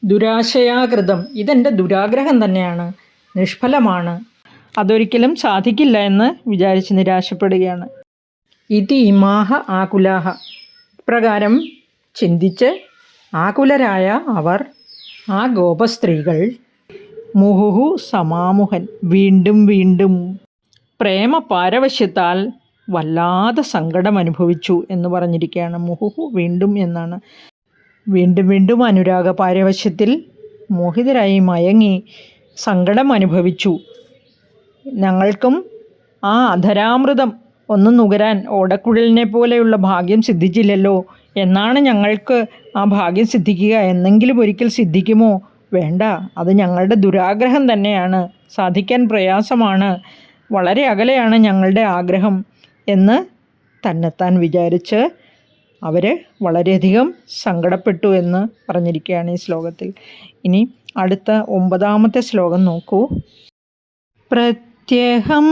ദുരാശയാകൃതം, ഇതെൻ്റെ ദുരാഗ്രഹം തന്നെയാണ്, നിഷ്ഫലമാണ്, അതൊരിക്കലും സാധിക്കില്ല എന്ന് വിചാരിച്ച് നിരാശപ്പെടുകയാണ്. ഇതി ഇമാഹ ആകുലാഹ, ഇപ്രകാരം ചിന്തിച്ച് ആകുലരായ അവർ, ആ ഗോപസ്ത്രീകൾ, മുഹുഹു സമാമുഹൻ, വീണ്ടും വീണ്ടും പ്രേമ പാരവശ്യത്താൽ വല്ലാതെ സങ്കടം അനുഭവിച്ചു എന്ന് പറഞ്ഞിരിക്കുകയാണ്. മുഹുഹു വീണ്ടും എന്നാണ്. വീണ്ടും വീണ്ടും അനുരാഗ പാരവശ്യത്തിൽ മോഹിതരായി മയങ്ങി സങ്കടം അനുഭവിച്ചു. ഞങ്ങൾക്കും ആ അധരാമൃതം ഒന്ന് നുകരാൻ ഓടക്കുഴലിനെ പോലെയുള്ള ഭാഗ്യം സിദ്ധിച്ചില്ലല്ലോ, എന്നാണ് ഞങ്ങൾക്ക് ആ ഭാഗ്യം സിദ്ധിക്കുക, എന്നെങ്കിലും ഒരിക്കൽ സിദ്ധിക്കുമോ? വേണ്ട, അത് ഞങ്ങളുടെ ദുരാഗ്രഹം തന്നെയാണ്, സാധിക്കാൻ പ്രയാസമാണ്, വളരെ അകലെയാണ് ഞങ്ങളുടെ ആഗ്രഹം എന്ന് തന്നെത്താൻ വിചാരിച്ച് അവർ വളരെയധികം സങ്കടപ്പെട്ടു എന്ന് പറഞ്ഞിരിക്കുകയാണ് ഈ ശ്ലോകത്തിൽ. ഇനി അടുത്ത 9ാമത്തെ ശ്ലോകം നോക്കൂ. പ്രത്യഹം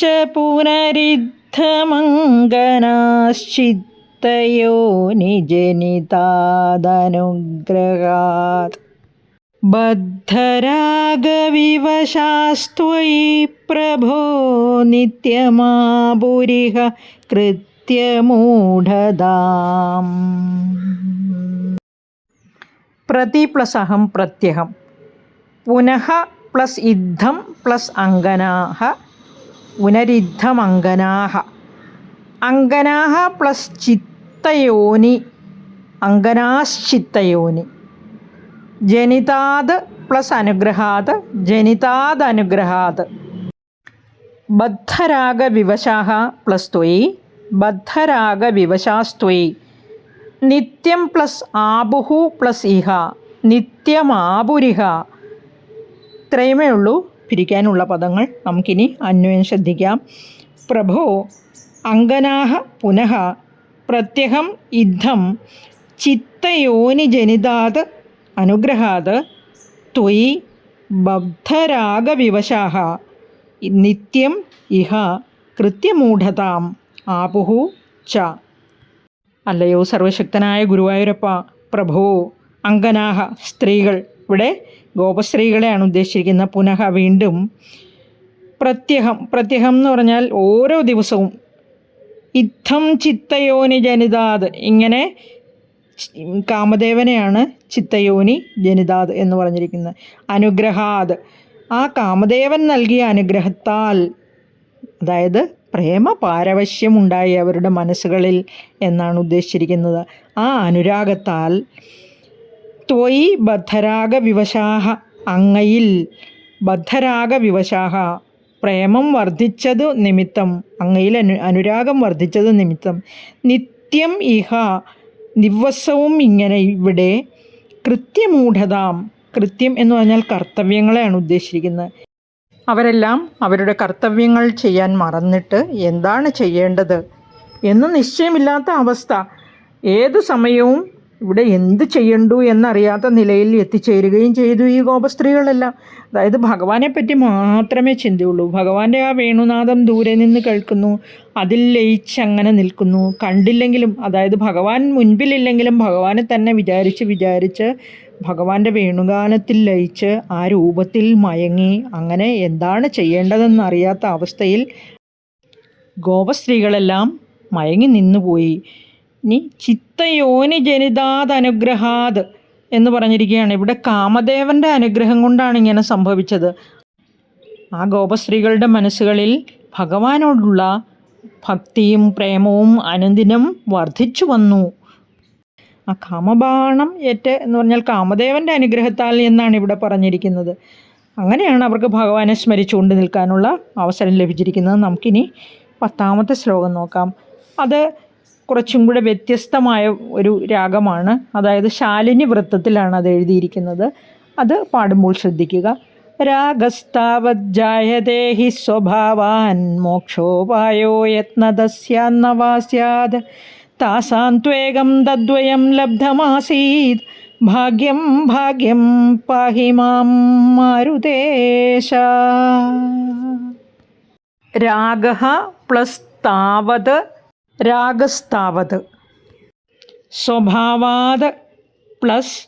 ച പുനരിദ്ധമംഗനാശ്ചിത്തയോ നിജനിതാദനുഗ്രഹാത് ബദ്ധരാഗവിവശാസ്ത്വയി പ്രഭോ നിത്യമാപുരിഹ കൃത്യമൂഢതാം. പ്രതി പ്ലസ് അഹം പ്രത്യഹം, പുനഃ പ്ലസ് ഇദ്ധം പ്ലസ് അങ്കനാഹ, പുനരിദ്ധമങ്കനാഹ, അങ്കനാഹ പ്ലസ് ചിത്തയോനി, അങ്കനാശ്ചിത്തയോനി, ജനിതാത് പ്ലസ് അനുഗ്രഹാത്, ജനിതാത് അനുഗ്രഹാത്, ബദ്ധരാഗവിവശാഹ പ്ലസ് ത്വയി, ബദ്ധരാഗവിവശാസ്ത്വയി, നിത്യം പ്ലസ് ആബുഹു പ്ലസ് ഇഹ, നിത്യമാപുരിഹ. ഇത്രയുമേ ഉള്ളൂ പിരിക്കാനുള്ള പദങ്ങൾ. നമുക്കിനി അന്വയം ശ്രദ്ധിക്കാം. പ്രഭോ അങ്കനാഹ പുനഃ പ്രത്യഹം ഇദ്ധം ചിത്തയോനിജനിതാത് അനുഗ്രഹാത് ത്വയി ബദ്ധരാഗവിവശാഹ നിത്യം ഇഹ കൃത്യമൂഢതാം ആപുഹു ച. അല്ലയോ സർവശക്തനായ ഗുരുവായൂരപ്പ, പ്രഭോ അങ്കനാഹ സ്ത്രീകൾ, ഇവിടെ ഗോപസ്ത്രീകളെയാണ് ഉദ്ദേശിച്ചിരിക്കുന്നത്. പുനഃ വീണ്ടും, പ്രത്യഹം, പ്രത്യഹം എന്ന് പറഞ്ഞാൽ ഓരോ ദിവസവും, ഇത്തം ചിത്തയോനി ജനിതാത്, ഇങ്ങനെ കാമദേവനെയാണ് ചിത്തയോനി ജനിതാത് എന്ന് പറഞ്ഞിരിക്കുന്നത്. അനുഗ്രഹാത്, ആ കാമദേവൻ നൽകിയ അനുഗ്രഹത്താൽ, അതായത് പ്രേമ പാരവശ്യമുണ്ടായി അവരുടെ മനസ്സുകളിൽ എന്നാണ് ഉദ്ദേശിച്ചിരിക്കുന്നത്. ആ അനുരാഗത്താൽ ത്വയി ബദ്ധരാഗ വിവശാഹ, അങ്ങയിൽ ബദ്ധരാഗ വിവശാഹ, പ്രേമം വർദ്ധിച്ചതു നിമിത്തം, അങ്ങയിൽ അനുരാഗം വർദ്ധിച്ചത് നിമിത്തം, നിത്യം ഇഹ, ദിവസവും ഇങ്ങനെ ഇവിടെ, കൃത്യമൂഢതാം, കൃത്യം എന്ന് പറഞ്ഞാൽ കർത്തവ്യങ്ങളെയാണ് ഉദ്ദേശിച്ചിരിക്കുന്നത്. അവരെല്ലാം അവരുടെ കർത്തവ്യങ്ങൾ ചെയ്യാൻ മറന്നിട്ട് എന്താണ് ചെയ്യേണ്ടത് എന്ന് നിശ്ചയമില്ലാത്ത അവസ്ഥ, ഏതു സമയവും ഇവിടെ എന്ത് ചെയ്യണ്ടു എന്നറിയാത്ത നിലയിൽ എത്തിച്ചേരുകയും ചെയ്തു ഈ ഗോപസ്ത്രീകളെല്ലാം. അതായത് ഭഗവാനെ പറ്റി മാത്രമേ ചിന്തയുള്ളൂ. ഭഗവാന്റെ ആ വേണുനാദം ദൂരെ നിന്ന് കേൾക്കുന്നു, അതിൽ ലയിച്ചങ്ങനെ നിൽക്കുന്നു. കണ്ടില്ലെങ്കിലും, അതായത് ഭഗവാൻ മുൻപിലില്ലെങ്കിലും ഭഗവാനെ തന്നെ വിചാരിച്ച് ഭഗവാന്റെ വേണുഗാനത്തിൽ ലയിച്ച് ആ രൂപത്തിൽ മയങ്ങി അങ്ങനെ എന്താണ് ചെയ്യേണ്ടതെന്നറിയാത്ത അവസ്ഥയിൽ ഗോപസ്ത്രീകളെല്ലാം മയങ്ങി നിന്നുപോയി. ഇനി ചിത്തയോനി ജനിതാത് അനുഗ്രഹാത് എന്ന് പറഞ്ഞിരിക്കുകയാണ്. ഇവിടെ കാമദേവൻ്റെ അനുഗ്രഹം കൊണ്ടാണ് ഇങ്ങനെ സംഭവിച്ചത്. ആ ഗോപസ്ത്രീകളുടെ മനസ്സുകളിൽ ഭഗവാനോടുള്ള ഭക്തിയും പ്രേമവും അനുദിനം വർദ്ധിച്ചു വന്നു. ആ കാമബാണം ഏറ്റ് എന്ന് പറഞ്ഞാൽ കാമദേവൻ്റെ അനുഗ്രഹത്താൽ എന്നാണ് ഇവിടെ പറഞ്ഞിരിക്കുന്നത്. അങ്ങനെയാണ് അവർക്ക് ഭഗവാനെ സ്മരിച്ചുകൊണ്ട് നിൽക്കാനുള്ള അവസരം ലഭിച്ചിരിക്കുന്നത്. നമുക്കിനി 10ാമത്തെ ശ്ലോകം നോക്കാം. അത് കുറച്ചും കൂടെ വ്യത്യസ്തമായ ഒരു രാഗമാണ്. അതായത് ശാലിനി വൃത്തത്തിലാണ് അത് എഴുതിയിരിക്കുന്നത്. അത് പാടുമ്പോൾ ശ്രദ്ധിക്കുക. രാഗസ്താവജ്ജായതേ ഹി സ്വഭാവാൻ മോക്ഷോപായോ യത്നദസ്യാന്നവാ സ്യാദ് താസാന്ത്വേകം തദ്വയം ലബ്ധമാസീത് ഭാഗ്യം ഭാഗ്യം പാഹി മാം മാരുതേശ. രാഗഃ പ്ലസ് താവത്, രാഗസ്താവത്, സ്വഭാവാത് പ്ലസ്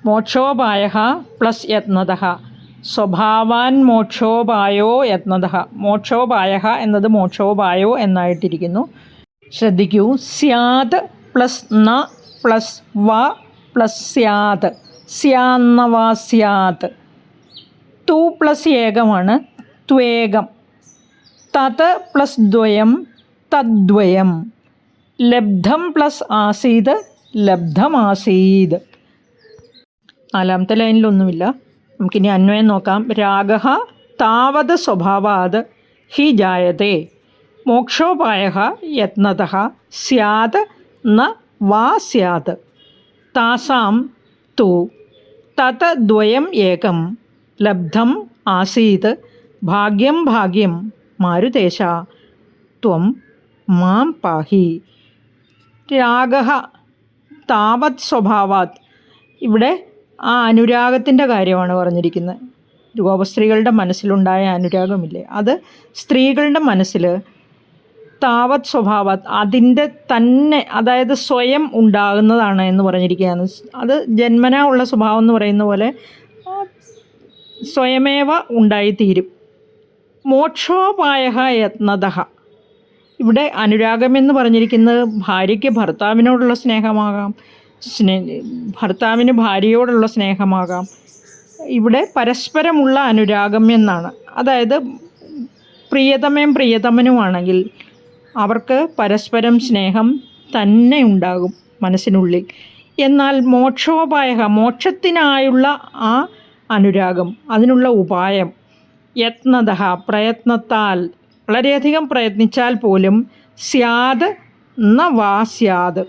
മോക്ഷോപായഃ പ്ലസ് യത്നതഃ, സ്വഭാവാൻ മോക്ഷോപായോ യത്നതഃ. മോക്ഷോപായഃ എന്നത് മോക്ഷോപായോ എന്നായിട്ടിരിക്കുന്നു. ശ്രദ്ധിക്കൂ. സ്യാത് പ്ലസ് ന പ്ലസ് വ പ്ലസ് സ്യാത്, സ്യാന്നവാ സ്യാത്. തു പ്ലസ് ഏകമാണ്, ത്വേകം. തത് പ്ലസ് ദ്വയം, തദ്വയം. ലബ്ധം പ്ലസ് ആസീത്, ലബ്ധമാസീത്. 4ാമത്തെ ലൈനിലൊന്നുമില്ല. നമുക്കിനി അന്വയം നോക്കാം. രാഗഃ താവത് സ്വഭാവാത് ഹി ജായതേ മോക്ഷോപായഃ യത്നതഃ സ്യാത് ന വാ സ്യാത് താസാം തു തത് ദ്വയം ഏകം ലബ്ധം ആസീത് ഭാഗ്യം ഭാഗ്യം മാരുതേശ ത്വം മാം പാഹി. രാഗഃ താവത് സ്വഭാവാത്, ഇവിടെ ആ അനുരാഗത്തിൻ്റെ കാര്യമാണ് പറഞ്ഞിരിക്കുന്നത്. ഗോപസ്ത്രീകളുടെ മനസ്സിലുണ്ടായ അനുരാഗമില്ലേ, അത് സ്ത്രീകളുടെ മനസ്സിൽ താവത് സ്വഭാവത്, അതിൻ്റെ തന്നെ, അതായത് സ്വയം ഉണ്ടാകുന്നതാണ് എന്ന് പറഞ്ഞിരിക്കുകയാണ്. അത് ജന്മനാ ഉള്ള സ്വഭാവം എന്ന് പറയുന്ന പോലെ സ്വയമേവ ഉണ്ടായിത്തീരും. മോക്ഷോപായഃ യത്നതഃ, ഇവിടെ അനുരാഗമെന്ന് പറഞ്ഞിരിക്കുന്നത് ഭാര്യയ്ക്ക് ഭർത്താവിനോടുള്ള സ്നേഹമാകാം, ഭർത്താവിന് ഭാര്യയോടുള്ള സ്നേഹമാകാം. ഇവിടെ പരസ്പരമുള്ള അനുരാഗം എന്നാണ്. അതായത് പ്രിയതമയും പ്രിയതമനുമാണെങ്കിൽ അവർക്ക് പരസ്പരം സ്നേഹം തന്നെ ഉണ്ടാകും മനസ്സിനുള്ളിൽ. എന്നാൽ മോക്ഷോപായ, മോക്ഷത്തിനായുള്ള ആ അനുരാഗം, അതിനുള്ള ഉപായം യത്നതഃ, പ്രയത്നത്താൽ, വളരെയധികം പ്രയത്നിച്ചാൽ പോലും സ്യാദ് ന വാ സ്യാദ്,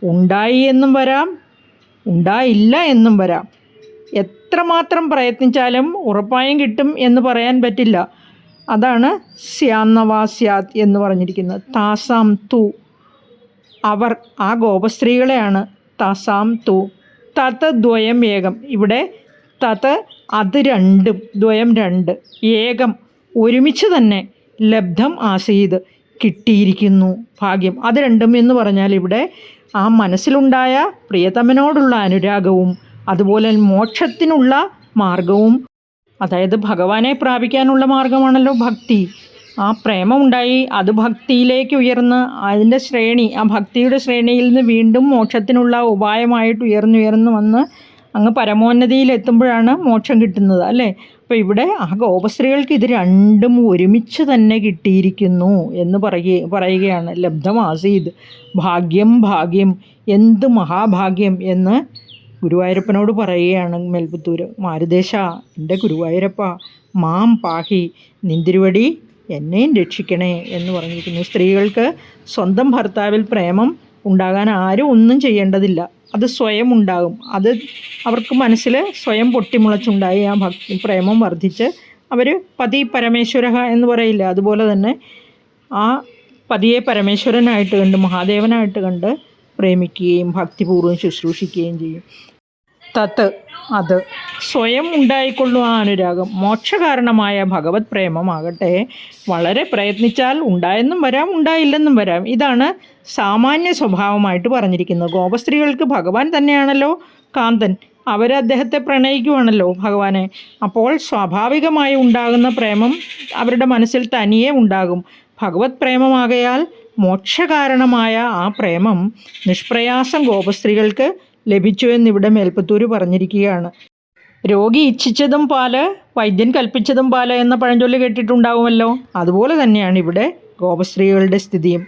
ഉണ്ടായി എന്നും വരാം ഉണ്ടായില്ല എന്നും വരാം. എത്രമാത്രം പ്രയത്നിച്ചാലും ഉറപ്പായും കിട്ടും എന്ന് പറയാൻ പറ്റില്ല. അതാണ് സ്യാന്നവാ സ്യാത് എന്ന് പറഞ്ഞിരിക്കുന്നത്. താസാം തു, അവർ, ആ ഗോപസ്ത്രീകളെയാണ്. താസാം തു തത് ദ്വയം ഏകം, ഇവിടെ തത് അത് രണ്ടും, ദ്വയം രണ്ട്, ഏകം ഒരുമിച്ച് തന്നെ, ലബ്ധം ആസീത് കിട്ടിയിരിക്കുന്നു, ഭാഗ്യം. അത് രണ്ടും എന്ന് പറഞ്ഞാൽ ഇവിടെ ആ മനസ്സിലുണ്ടായ പ്രിയതമനോടുള്ള അനുരാഗവും അതുപോലെ മോക്ഷത്തിനുള്ള മാർഗവും, അതായത് ഭഗവാനെ പ്രാപിക്കാനുള്ള മാർഗമാണല്ലോ ഭക്തി. ആ പ്രേമമുണ്ടായി, അത് ഭക്തിയിലേക്ക് ഉയർന്ന് അതിൻ്റെ ശ്രേണി, ആ ഭക്തിയുടെ ശ്രേണിയിൽ നിന്ന് വീണ്ടും മോക്ഷത്തിനുള്ള ഉപായമായിട്ട് ഉയർന്നുയർന്ന് വന്ന് അങ്ങ് പരമോന്നതിയിലെത്തുമ്പോഴാണ് മോക്ഷം കിട്ടുന്നത്, അല്ലേ? അപ്പോൾ ഇവിടെ ആ ഗോപസ്ത്രീകൾക്ക് ഇത് രണ്ടും ഒരുമിച്ച് തന്നെ കിട്ടിയിരിക്കുന്നു എന്ന് പറയുകയാണ്. ലബ്ധമാസീത്, ഭാഗ്യം ഭാഗ്യം, എന്ത് മഹാഭാഗ്യം എന്ന് ഗുരുവായൂരപ്പനോട് പറയുകയാണ് മേൽപ്പത്തൂർ. മാരുദേശ, എൻ്റെ ഗുരുവായൂരപ്പ, മാം പാഹി, നിന്തിരുവടി എന്നെയും രക്ഷിക്കണേ എന്ന് പറഞ്ഞിരിക്കുന്നു. സ്ത്രീകൾക്ക് സ്വന്തം ഭർത്താവിൽ പ്രേമം ഉണ്ടാകാൻ ആരും ഒന്നും ചെയ്യേണ്ടതില്ല, അത് സ്വയം ഉണ്ടാകും. അത് അവർക്ക് മനസ്സിൽ സ്വയം പൊട്ടിമുളച്ചുണ്ടായി ആ പ്രേമം വർദ്ധിച്ച് അവർ പതി പരമേശ്വര എന്ന് പറയില്ല, അതുപോലെ തന്നെ ആ പതിയെ പരമേശ്വരനായിട്ട് കണ്ട്, മഹാദേവനായിട്ട് കണ്ട് പ്രേമിക്കുകയും ഭക്തിപൂർവ്വം ശുശ്രൂഷിക്കുകയും ചെയ്യും. തത്ത്, അത് സ്വയം ഉണ്ടായിക്കൊള്ളും ആ അനുരാഗം. മോക്ഷകാരണമായ ഭഗവത് പ്രേമമാകട്ടെ വളരെ പ്രയത്നിച്ചാൽ ഉണ്ടായെന്നും വരാം, ഉണ്ടായില്ലെന്നും വരാം. ഇതാണ് സാമാന്യ സ്വഭാവമായിട്ട് പറഞ്ഞിരിക്കുന്നത്. ഗോപസ്ത്രീകൾക്ക് ഭഗവാൻ തന്നെയാണല്ലോ കാന്തൻ, അവർ അദ്ദേഹത്തെ പ്രണയിക്കുവാണല്ലോ ഭഗവാനെ. അപ്പോൾ സ്വാഭാവികമായി ഉണ്ടാകുന്ന പ്രേമം അവരുടെ മനസ്സിൽ തനിയെ ഉണ്ടാകും. ഭഗവത് പ്രേമമാകയാൽ മോക്ഷകാരണമായ ആ പ്രേമം നിഷ്പ്രയാസം ഗോപസ്ത്രീകൾക്ക് ലഭിച്ചു എന്നിവിടെ മേൽപ്പത്തൂർ പറഞ്ഞിരിക്കുകയാണ്. രോഗി ഇച്ഛിച്ചതും പാല്, വൈദ്യൻ കൽപ്പിച്ചതും പാല് എന്ന പഴഞ്ചൊല്ല് കേട്ടിട്ടുണ്ടാവുമല്ലോ. അതുപോലെ തന്നെയാണ് ഇവിടെ ഗോപസ്ത്രീകളുടെ സ്ഥിതിയും.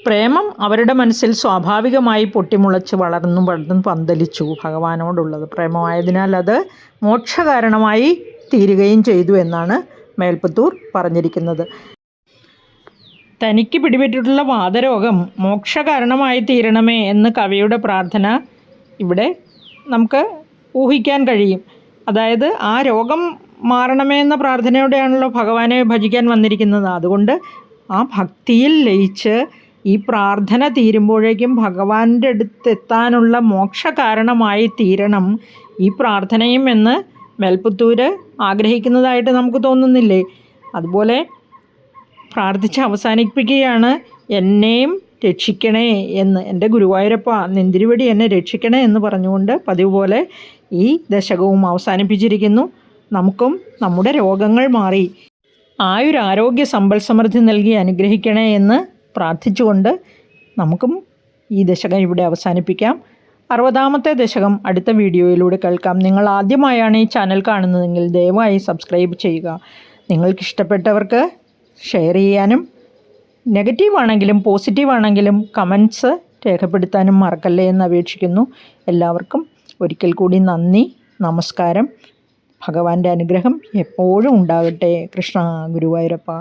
പ്രേമം അവരുടെ മനസ്സിൽ സ്വാഭാവികമായി പൊട്ടിമുളച്ച് വളർന്നും പന്തലിച്ചു ഭഗവാനോടുള്ളത്. പ്രേമമായതിനാൽ അത് മോക്ഷകാരണമായി തീരുകയും ചെയ്തു എന്നാണ് മേൽപ്പത്തൂർ പറഞ്ഞിരിക്കുന്നത്. തനിക്ക് പിടിപെട്ടിട്ടുള്ള വാതരോഗം മോക്ഷകാരണമായി തീരണമേ എന്ന് കവിയുടെ പ്രാർത്ഥന ഇവിടെ നമുക്ക് ഊഹിക്കാൻ കഴിയും. അതായത് ആ രോഗം മാറണമേ എന്ന പ്രാർത്ഥനയോടെയാണല്ലോ ഭഗവാനെ ഭജിക്കാൻ വന്നിരിക്കുന്നത്. അതുകൊണ്ട് ആ ഭക്തിയിൽ ലയിച്ച് ഈ പ്രാർത്ഥന തീരുമ്പോഴേക്കും ഭഗവാന്റെ അടുത്തെത്താനുള്ള മോക്ഷകാരണമായി തീരണം ഈ പ്രാർത്ഥനയും എന്ന് മേൽപ്പത്തൂർ ആഗ്രഹിക്കുന്നതായിട്ട് നമുക്ക് തോന്നുന്നില്ലേ? അതുപോലെ പ്രാർത്ഥിച്ച് അവസാനിപ്പിക്കുകയാണ്, എന്നെയും രക്ഷിക്കണേ എന്ന്, എൻ്റെ ഗുരുവായൂരപ്പ നിന്തിരുവടി എന്നെ രക്ഷിക്കണേ എന്ന് പറഞ്ഞുകൊണ്ട് പതിവ് പോലെ ഈ ദശകവും അവസാനിപ്പിച്ചിരിക്കുന്നു. നമുക്കും നമ്മുടെ രോഗങ്ങൾ മാറി ആയുരാരോഗ്യ സമ്പൽ സമൃദ്ധി നൽകി അനുഗ്രഹിക്കണേ എന്ന് പ്രാർത്ഥിച്ചുകൊണ്ട് നമുക്കും ഈ ദശകം ഇവിടെ അവസാനിപ്പിക്കാം. 60ാമത്തെ ദശകം അടുത്ത വീഡിയോയിലൂടെ കേൾക്കാം. നിങ്ങൾ ആദ്യമായാണ് ഈ ചാനൽ കാണുന്നതെങ്കിൽ ദയവായി സബ്സ്ക്രൈബ് ചെയ്യുക. നിങ്ങൾക്കിഷ്ടപ്പെട്ടവർക്ക് ഷെയർ ചെയ്യാനും നെഗറ്റീവാണെങ്കിലും പോസിറ്റീവാണെങ്കിലും കമൻറ്റ്സ് രേഖപ്പെടുത്താനും മറക്കല്ലേ എന്ന് അപേക്ഷിക്കുന്നു. എല്ലാവർക്കും ഒരിക്കൽ കൂടി നന്ദി, നമസ്കാരം. ഭഗവാന്റെ അനുഗ്രഹം എപ്പോഴും ഉണ്ടാകട്ടെ. കൃഷ്ണ ഗുരുവായൂരപ്പ.